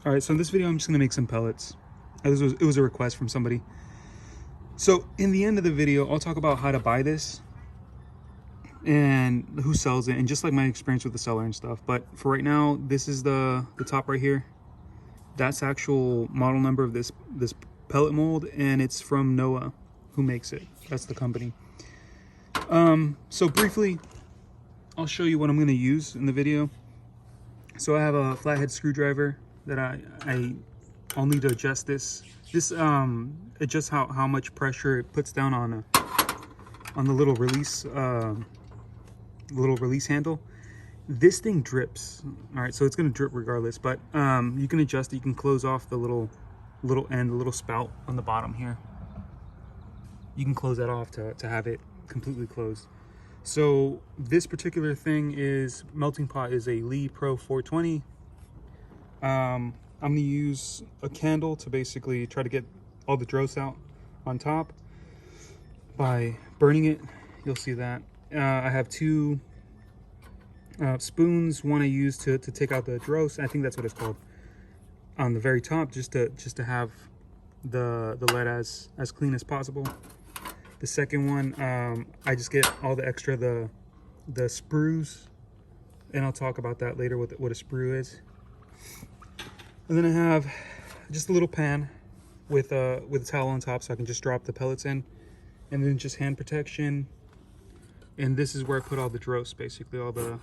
All right, so in this video, I'm just gonna make some pellets. It was a request from somebody. So in the end of the video, I'll talk about how to buy this and who sells it and just like my experience with the seller and stuff. But for right now, this is the top right here. That's the actual model number of this pellet mold, and it's from Noah, who makes it. That's the company. So briefly, I'll show you what I'm gonna use in the video. So I have a flathead screwdriver that I'll need to adjust this. This adjusts how much pressure it puts down on the little release handle. This thing drips. All right, so it's gonna drip regardless, but you can adjust it. You can close off the little end, the little spout on the bottom here. You can close that off to have it completely closed. So this particular thing melting pot is a Lee Pro 420. I'm gonna use a candle to basically try to get all the dross out on top by burning it. You'll see that. I have two spoons. One I use to take out the dross. I think that's what it's called. On the very top, just to have the lead as clean as possible. The second one, I just get all the extra the sprues, and I'll talk about that later, what a sprue is. And then I have just a little pan with a towel on top, so I can just drop the pellets in, and then just hand protection. And this is where I put all the dross, basically all the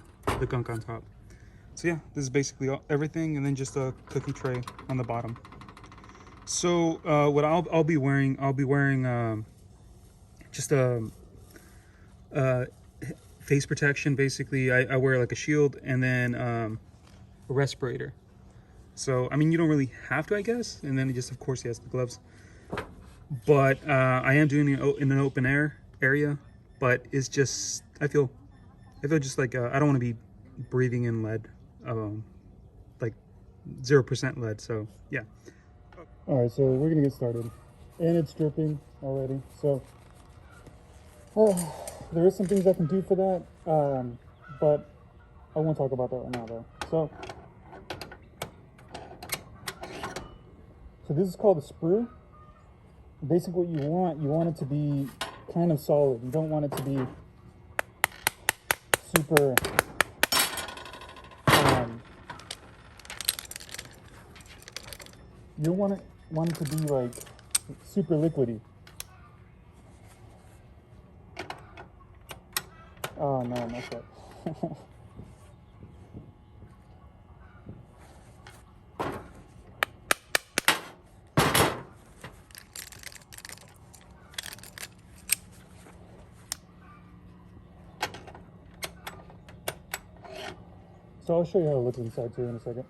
gunk on top. So yeah, this is basically everything, and then just a cookie tray on the bottom. So what I'll be wearing just a face protection. Basically, I wear like a shield and then a respirator. So I mean, you don't really have to, I guess. And then just, of course, he has the gloves. But I am doing it in an open air area. But it's just, I feel just like I don't want to be breathing in lead, like 0% lead. So yeah. All right, so we're gonna get started, and it's dripping already. So there is some things I can do for that, but I won't talk about that right now, though. So this is called a sprue. Basically, what you want it to be kind of solid. You don't want it to be super you don't want it to be like super liquidy. Oh no, not that. So I'll show you how it looks inside too in a second.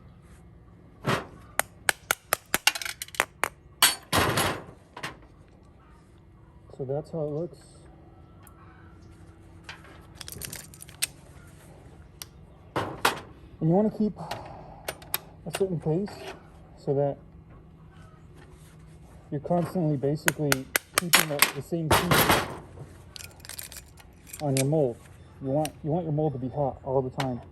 So that's how it looks. And you want to keep a certain pace so that you're constantly basically keeping the same speed on your mold. You want your mold to be hot all the time.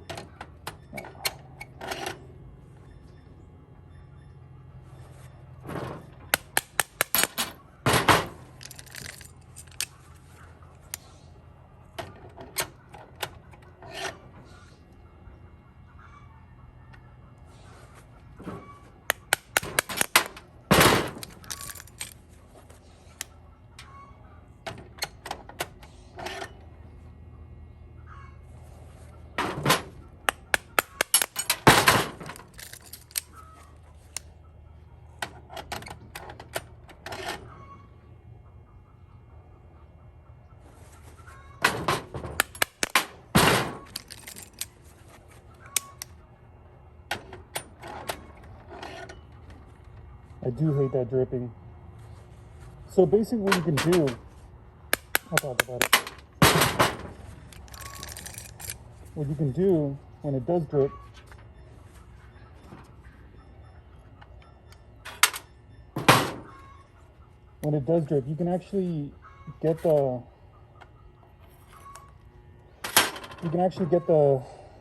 I do hate that dripping. So basically what you can do, I'll talk about it. What you can do when it does drip, you can actually get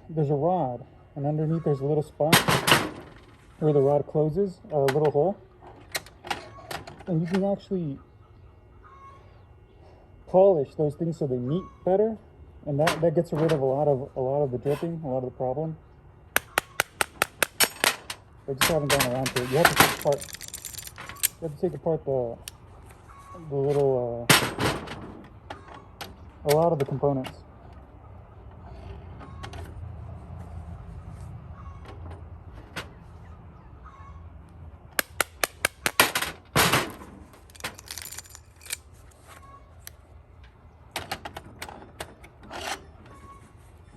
there's a rod, and underneath there's a little spot. where the rod closes, a little hole, and you can actually polish those things so they meet better, and that gets rid of a lot of the dripping, a lot of the problem. I just haven't gone around to it. You have to take apart the little a lot of the components.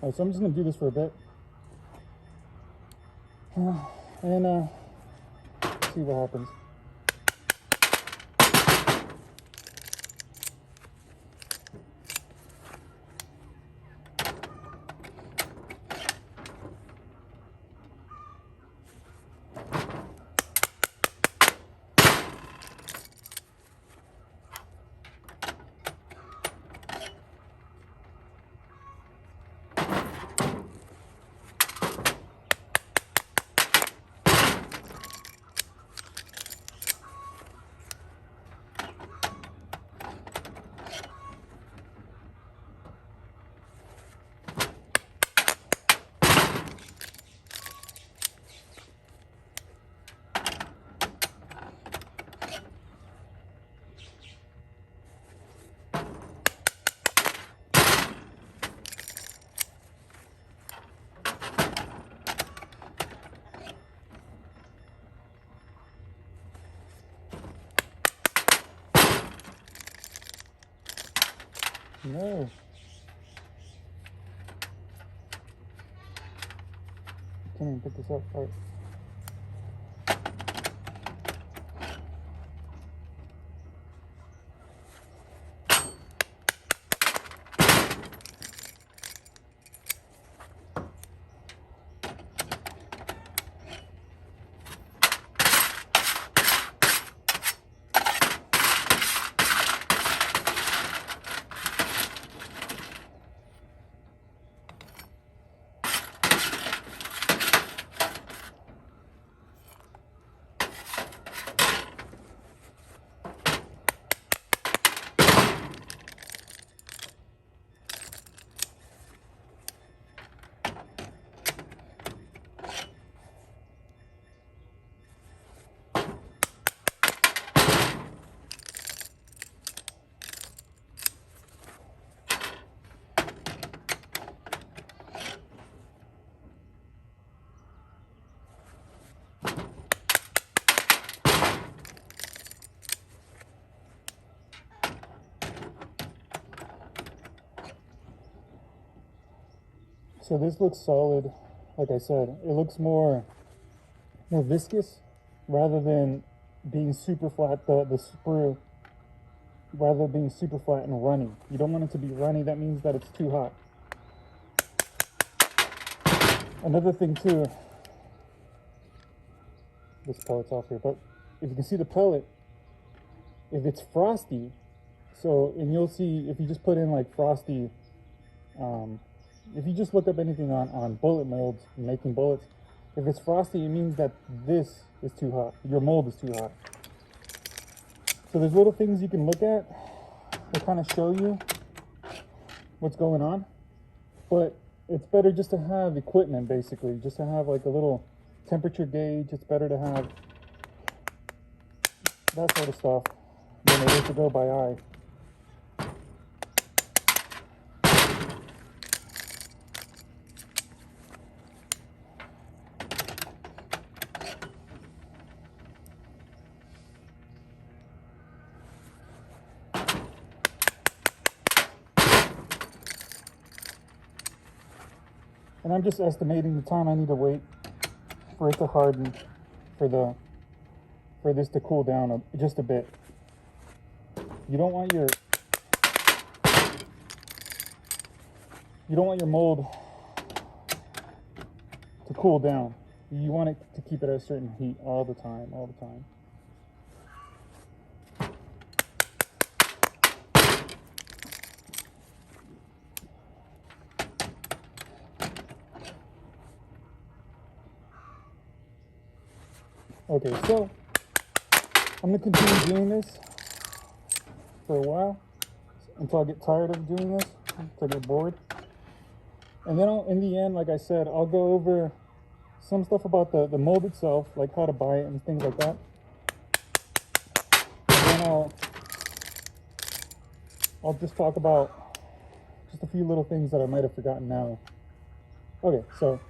Alright, so I'm just going to do this for a bit. And see what happens. No. Can't even pick this up. All right. So this looks solid. Like I said, it looks more viscous rather than being super flat. The sprue, rather than being super flat and runny. You don't want it to be runny. That means that it's too hot. Another thing too, this pellet's off here, but if you can see the pellet, if it's frosty, and you'll see if you just put in like frosty, if you just look up anything on bullet molds, making bullets, if it's frosty, it means that this is too hot. Your mold is too hot. So there's little things you can look at to kind of show you what's going on. But it's better just to have equipment, basically, just to have like a little temperature gauge. It's better to have that sort of stuff than it is to go by eye. And I'm just estimating the time I need to wait for it to harden, for this to cool down just a bit. You don't want your mold to cool down. You want it to keep it at a certain heat all the time. Okay, so I'm gonna continue doing this for a while until I get tired of doing this, until I get bored. And then in the end, like I said, I'll go over some stuff about the mold itself, like how to buy it and things like that. And then I'll just talk about just a few little things that I might have forgotten now. Okay, so,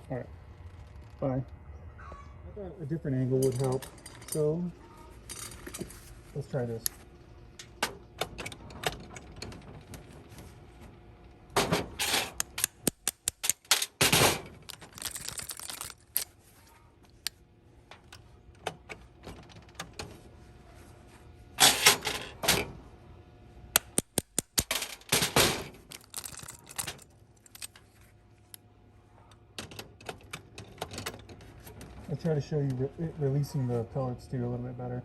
all right, bye. I thought a different angle would help, so let's try this. I'll try to show you releasing the pellets too a little bit better.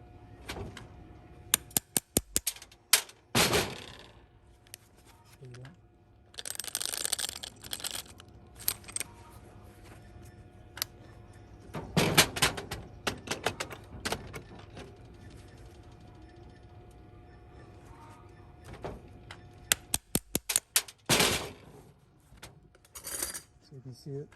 So you can see it.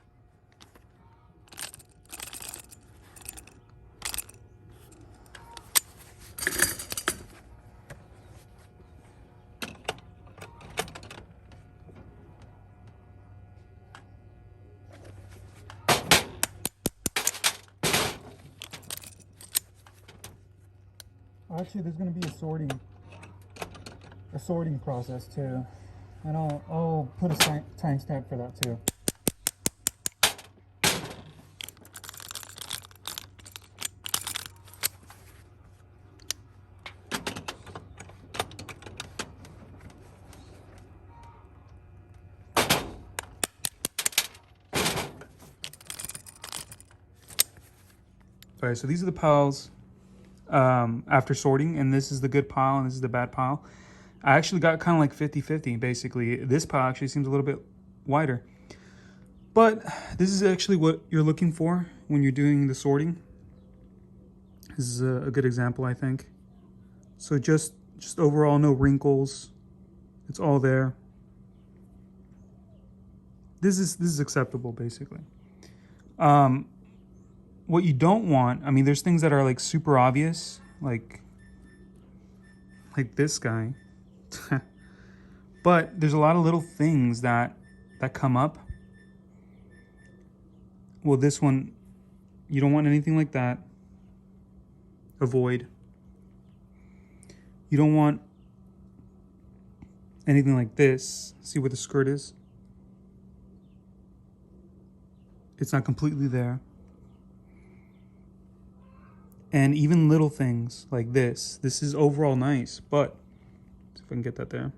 Actually, there's going to be a sorting process too, and I'll put a timestamp for that too. All right, so these are the piles after sorting, and this is the good pile and this is the bad pile. I actually got kind of like 50-50 basically. This pile actually seems a little bit wider, but this is actually what you're looking for when you're doing the sorting. This is a good example, I think. So just overall, no wrinkles. It's all there. This is acceptable basically. What you don't want, I mean, there's things that are like super obvious, like this guy. But there's a lot of little things that come up. Well, this one, you don't want anything like that. Avoid. You don't want anything like this. See where the skirt is? It's not completely there. And even little things like this. This is overall nice, but see if I can get that there.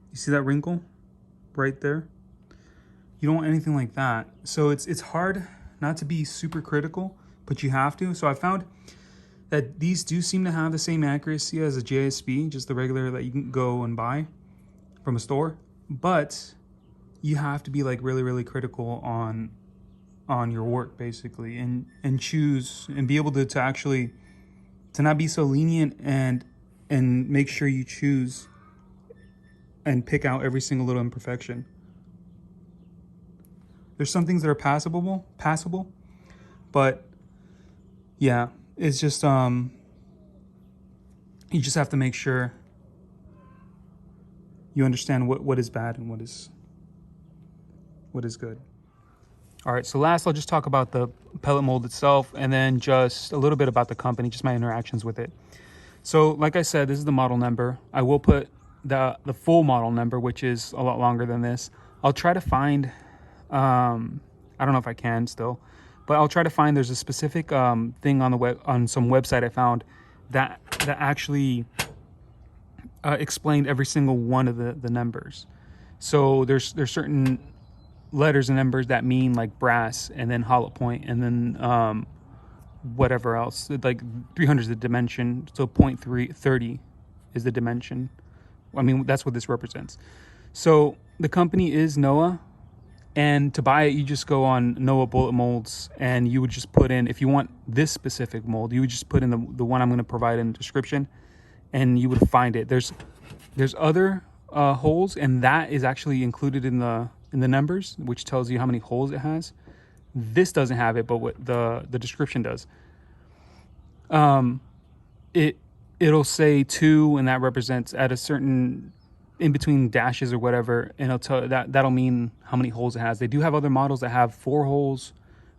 You see that wrinkle right there? You don't want anything like that. So it's hard not to be super critical, but you have to. So I found that these do seem to have the same accuracy as a JSB, just the regular that you can go and buy from a store. But you have to be like really, really critical on your work basically, and choose and be able to actually to not be so lenient and make sure you choose and pick out every single little imperfection. There's some things that are passable, but yeah, it's just you just have to make sure you understand what is bad and what is good. All right, so last I'll just talk about the pellet mold itself, and then just a little bit about the company, just my interactions with it. So like I said, this is the model number. I will put the full model number, which is a lot longer than this. I'll try to find, I don't know if I can still, but I'll try to find, there's a specific thing on the web, on some website I found that actually explained every single one of the numbers. So there's certain letters and numbers that mean like brass, and then hollow point, and then whatever else, like 300 is the dimension, so 0.30 is the dimension. I mean, that's what this represents. So the company is Noah. And to buy it, you just go on Noah Bullet Molds, and you would just put in, if you want this specific mold, you would just put in the one I'm going to provide in the description, and you would find it. There's other holes, and that is actually included in the numbers, which tells you how many holes it has. This doesn't have it, but what the description does. It'll say 2, and that represents at a certain in between dashes or whatever, and it'll tell that'll mean how many holes it has. They do have other models that have 4 holes,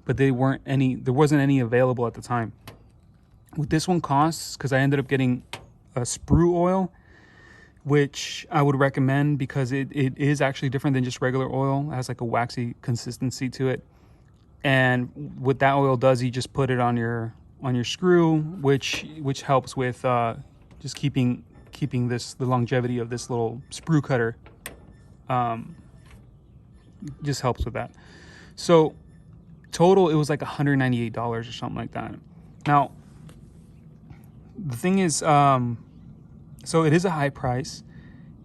but there wasn't any available at the time. What this one costs, because I ended up getting a Sprue oil, which I would recommend because it is actually different than just regular oil. It has like a waxy consistency to it, and what that oil does, you just put it on your screw, which helps with just keeping the longevity of this little sprue cutter. Just helps with that. So total, it was like $198 or something like that. Now the thing is, so it is a high price,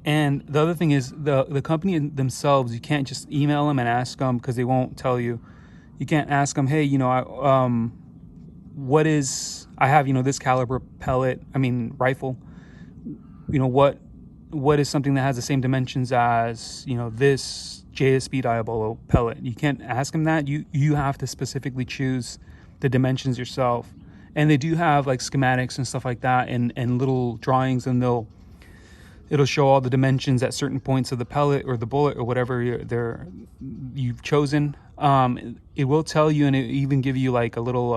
and the other thing is the company themselves, you can't just email them and ask them, because they won't tell you. You can't ask them, hey, you know, I have, you know, this caliber rifle, you know, what is something that has the same dimensions as, you know, this JSB Diabolo pellet. You can't ask them that. You have to specifically choose the dimensions yourself. And they do have like schematics and stuff like that, and little drawings, and it'll show all the dimensions at certain points of the pellet or the bullet or whatever you've chosen. It will tell you, and it even give you like a little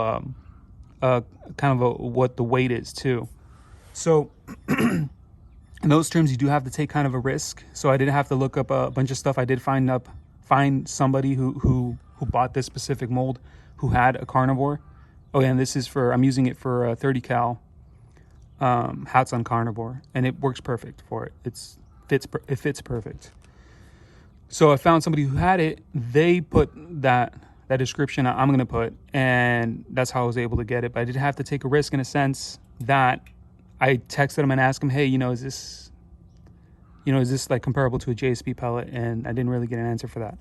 kind of what the weight is too. So in those terms, you do have to take kind of a risk. So I did have to look up a bunch of stuff. I did find somebody who bought this specific mold, who had a Carnivore. Oh yeah, and this is I'm using it for a 30 cal Hatsan Carnivore, and it works perfect for it. It fits perfect. So I found somebody who had it. They put that description I'm going to put, and that's how I was able to get it. But I did have to take a risk in a sense that I texted them and asked them, hey, you know, is this like comparable to a JSB pellet? And I didn't really get an answer for that.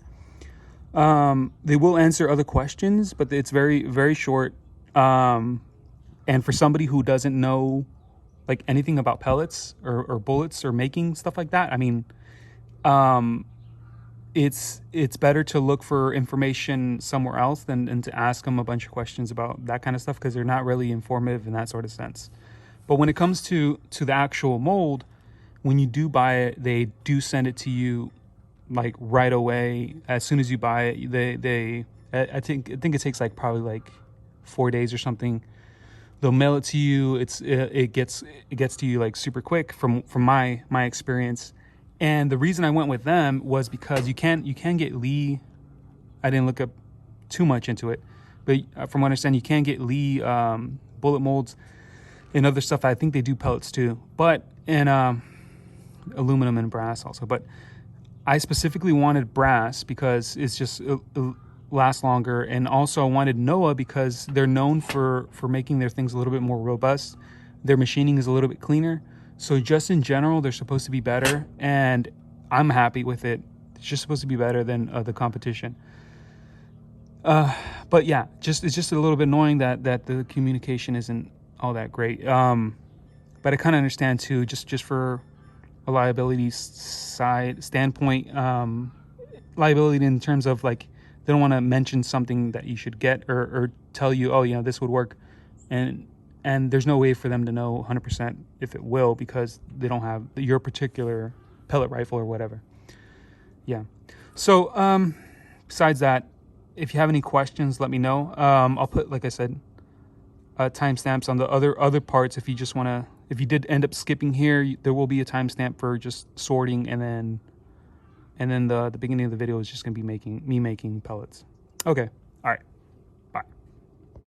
They will answer other questions, but it's very, very short. And for somebody who doesn't know like anything about pellets or bullets or making stuff like that, I mean, it's better to look for information somewhere else than to ask them a bunch of questions about that kind of stuff, because they're not really informative in that sort of sense. But when it comes to the actual mold, when you do buy it, they do send it to you like right away. As soon as you buy it, I think it takes like probably like 4 days or something. They'll mail it to you. It gets to you like super quick from my experience. And the reason I went with them was because you can get Lee. I didn't look up too much into it, but from what I understand, you can get Lee bullet molds and other stuff. I think they do pellets too, but and aluminum and brass also. But I specifically wanted brass because it's just it lasts longer, and also I wanted Noah because they're known for making their things a little bit more robust. Their machining is a little bit cleaner. So just in general, they're supposed to be better, and I'm happy with it. It's just supposed to be better than the competition. But yeah, it's just a little bit annoying that the communication isn't all that great. But I kind of understand too, just for a liability standpoint, liability in terms of like they don't want to mention something that you should get or tell you, oh, you know, this would work, and there's no way for them to know 100% if it will, because they don't have your particular pellet rifle or whatever. Yeah. So besides that, if you have any questions, let me know. I'll put, like I said, timestamps on the other parts. If you just want to, if you did end up skipping here, there will be a timestamp for just sorting, and then the beginning of the video is just going to be me making pellets. Okay. All right.